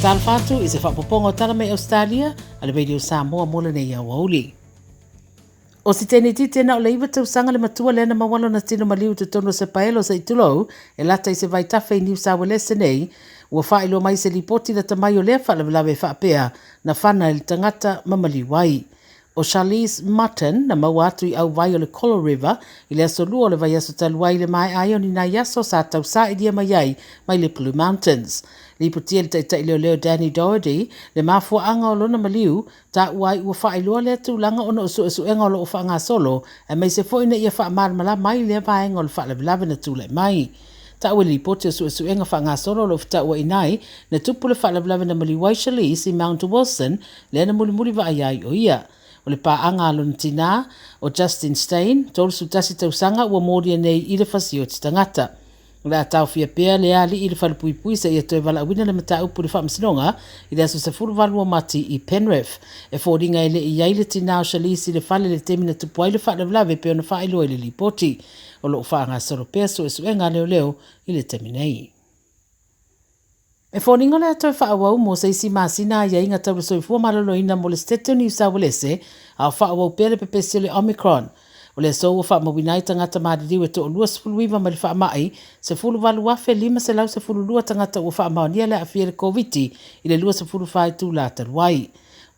Tala Fou i se whapoponga o tala mai Ausetalia, a le radio Samoa mola nei au auli. O si tēne ti tēnā o leiwa tausanga le matua lena mawalo na tino maliu te tono se paelo sa itulou, e lata i se vai tawhai New South Wales nei, ua whaelo mai se lipoti na tamai o lea whaalawe whaapea na whana il tangata mamali wai. O Charlize Martin na maua atu i au vai o le Colo River, i le aso lua o le vai aso taluai le mai ai o ni nai aso sa tau sa i dia mai ai mai le Blue Mountains. Li putia le taita i leo Danny Doherty, le mafua anga o lona maliu, ta uai ua wha iloa le atu langa ono o su enga o lo o wha solo, e mai se fo ina ia wha marmala mai le vaenga o le wha lawe na tūlai mai. Ta ua li poti o su enga wha solo lo fita ua inai, na tupu le wha lawe na maliwai Charlize i Mount Wilson, le na muli wa ai o ia. O le paanga alon tina o Justin Stein, tolu su tasi tausanga ua moria nei i le fasi o tangata. Le atau fia pea le ali i le whalpuipui sa ia toe wala awina le mata upu le whaamsinonga i le aso sa furu mati i Penrith. E fōringa ele i aile tina o Charlize i le whale le temina tupuai le whaalawe peo na whaelo i le lipoti. O lo whaanga soro pea so enga leo i le teminei. E fōringa le atau whaawau mo sa isi masina ia inga tau soifua malolo ina mo le State New South Wales a whaawau pea le pepesi o le Omicron. O le so wha mawinai tangata maadiriu e to o lua sefuluiva ma le wha mai, se fulu walu wafe lima se lau se fulu lua tangata o wha maonia le afia le COVID i le lua se fulu whai tū la taruai.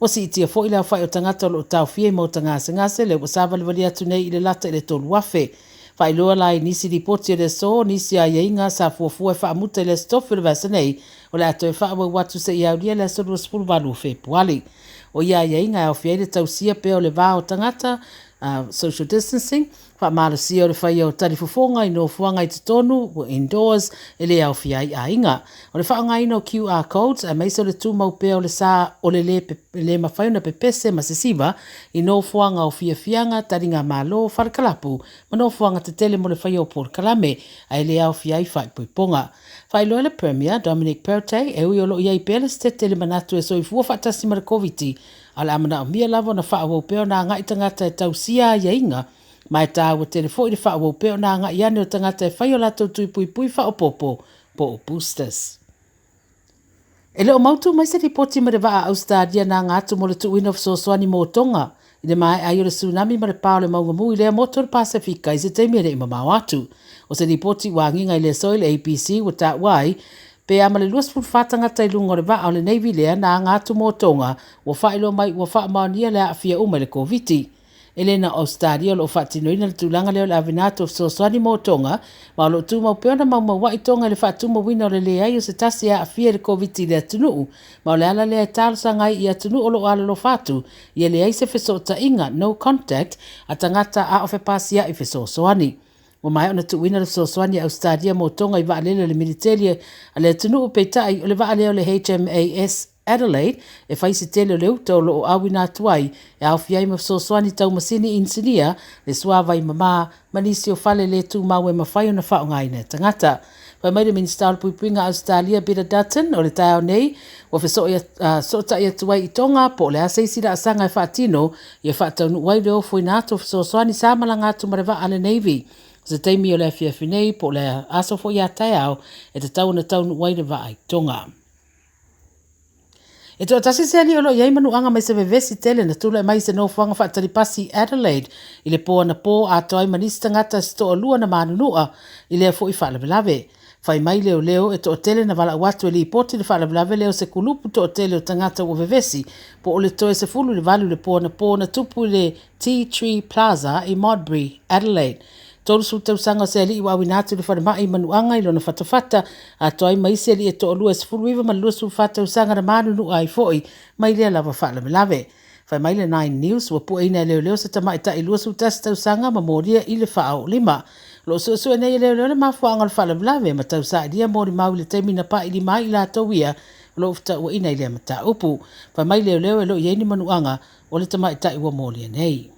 O si itia fo i lau whai o tangata o lo tau fia i mau ngase le wasava le wali atu nei i le lata i le tolu wafe. Whai loa lai nisi ripoti o le so, nisi a iainga sa fuafua e wha amuta i le stofu le vasa nei, o le ato e wha awa watu se i auria le so lua sefulu walu fe puali. O ia iainga e au fia i le tausia pe o le vā o tangata, social distancing, wha marasia o le whai o tarifufonga i no fuanga i te tonu, indoors, e le au fia i ainga. O le whaanga ino QR codes, a meisa o le tūmau pea o le sā o le mawhaiuna pepese ma se siva, i no fuanga o fia fianga, taringa malo, wharakalapu, ma no fuanga te tele mo le whai o por kalame, a le au fia i whai puiponga. Whai loa le Premier, Dominic Perrottet, e ui o lo iai pele ste tele manatu e so i fua whaatasi mara COVID-19, ala amana o mia lavo na whaawau peo na ngai tangata e tausia ia inga, mai tā ua telefo i le whaawau peo na ngai ane o tangata e whai o lato tui pui whaopopo po o boosters. E leo mautu mai se ripoti ma le waa Ausetalia na ngātu mo le tuuina of sosoani mo tonga, i le mai ai o le tsunami ma le pao le maungamu i le moto le Pasifika i se teimi le ima mau atu. O se ripoti wanginga i le soil APC wa tā wai, pe ama le luas fulfatanga tai lungo le waa o le Navy lea na ngātu mo tonga wa whailo mai wa wha maonia lea afia uma le COVID-19. Elena Ausetalia lo whaatinoina le tūlanga leo le avinato of sosoani mo tonga, ma lo tūmau peona mau wa i tonga le whaatuma wina o le lea i o se tasi a afia le COVID-19 le atunuu, ma o le ala lea tālusa ngai i atunuu o lo ala lo whatu, i le aise fesota inga, no contact, a tangata a ofe pasia i fesosoani. O mai ona tuuina le sosoani Ausetalia mo tonga i waalele le militeria a le atunuu peitai o le waaleo le HMAS Adelaide, e whaisi tele leu tau lo o awina atuai, e au fiai ma sosoani tau masini insinia, le suawa i mama, manisi o fale le tu mau e mawhai o na whao ngai ne tangata. Pai mai le minister o puipuinga Ausetalia, Peter Dutton, o le tau nei, o fe sota i atuai i tonga, po le aseisi da asanga e whaatino, i e whaatau nuai leo fuinato sosoani samala ngātu marewa ale Navy. Se teimi o le fiafinei, po le aso fo i atai au, e te tau na tau nuai le wa ai tonga. E tō tasi se ali olo iai manu anga mai se vevesi tele na tula mai se no fuanga whaataripasi Adelaide i le poa na po a toi manisi tangata si tō lua na manunua i lea fo i whaalavelave. Whai mai leo e tō tele na wala watu e li poti le whaalavelave leo se kulupu tō tele o tangata o vevesi po o le toe se fulu le valu le poa na tupu le Tea Tree Plaza i Modbury, Adelaide. Tolu su tau sanga se ali iwa winatu le whare mai manuanga i lona whatawhata a toi mai se ali e to olua se furu iwa malua su whata usanga na manunu ai foi mai lea lava whala me lave. Whai mai le 9 News wa pua ina leo se tama ita i lua su tasi tau sanga ma moria i le whao lima. Lo su e nei leo le mafuanga le whala me lave ma tau sa idia mori mau le teimi na pa ili mai la tauia lo ufta ua ina i lea mata upu. Whai mai leo e lo ieni manuanga o le tama ita iwa moria nei.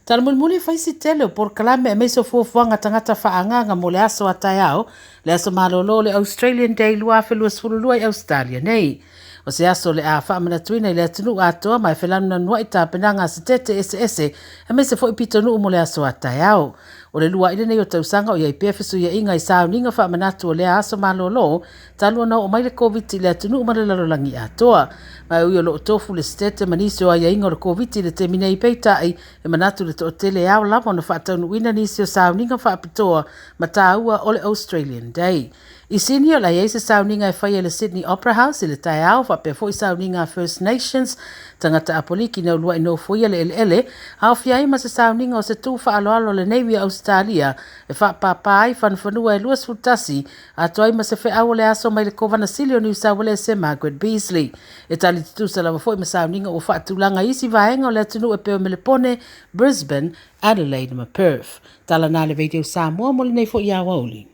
Tala mulimuli whaisi tele o por kalame e meiso fuafuanga tangata whaanganga mo le aso atai au, le aso malolo le Australian Day lua whelua sfululua i Ausetalia nei. O se aso le a whaamana tuina i le atunu atoa mai whelanu na nua i tāpenanga se tete ese e me se fo i pitonu umo le aso atai au. O le lua ile nei o tausanga o iai pefesu ia inga i sauninga whaamanatu o le aso malolo, talua na o mai le COVID i le atunu umare lalolangi atoa. Mai ui o lo tofu le stete manisi o ia inga o le COVID i le temine i peitai e manatu le tootele au lava na whaataunu wina nisi o sauninga whaapitoa ma tāua o le Australian Day. I sini o la iei se sauninga e whaia le Sydney Opera House i le tai au whapea fo i sauninga First Nations tangata apoliki na ulua ino fuia le ele au fiai ma se sauninga o se tū whaaloalo le Navy Ausetalia e whaapapai whanwhanua e luas futasi a toi ma se whaau le aso mai le kovana sili o New South Wales se Margaret Beasley. E tali tutu sa lava fo i ma sauninga o whaatulanga isi vaenga o le atunu e peo Melepone, Brisbane, Adelaide ma Perth. Tala na le video Samoa mo le nei fo i awauli.